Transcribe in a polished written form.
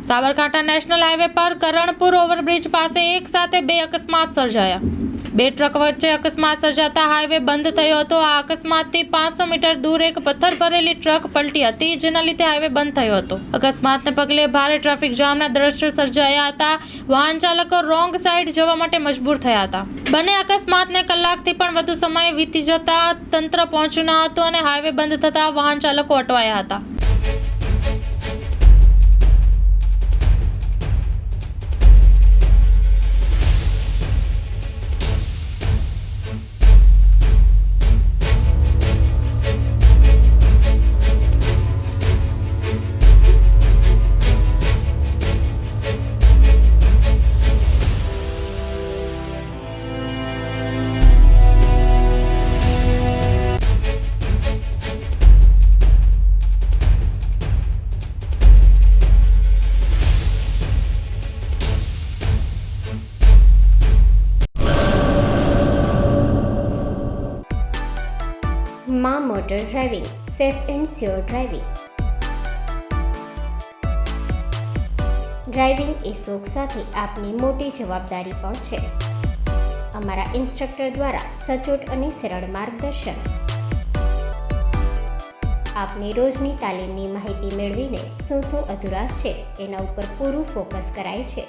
Sabarkantha national highway પર Karanpur overbridge પાસે એક સાથે બે અકસ્માત સર્જાયા। બે ટ્રક વચ્ચે અકસ્માત સર્જાતા હાઈવે બંધ થયો હતો। આ અકસ્માતથી 500 મીટર દૂર એક પથ્થર ભરેલી ટ્રક પલટી હતી, જેના લીધે હાઈવે બંધ થયો હતો। અકસ્માતને પગલે ભારે ટ્રાફિક જામના દ્રશ્યો સર્જાયા હતા। વાહન ચાલકો રોંગ સાઈડ જવા માટે મજબૂર થયા હતા। બંને અકસ્માતને કલાકથી પણ વધુ સમય વીતી જતા તંત્ર પહોંચ્યું ન હતું અને હાઈવે બંધ થતા વાહન ચાલકો અટવાયા હતા। માં motor driving, safe and sure driving. Driving એ શોખ સાથે આપની મોટી જવાબદારી પણ છે। અમારા ઇન્સ્ટ્રક્ટર દ્વારા સચોટ અને સરળ માર્ગદર્શન। આપની રોજની તાલીમની માહિતી મેળવીને શું અધુરાશ છે એના ઉપર પૂરું ફોકસ કરાય છે।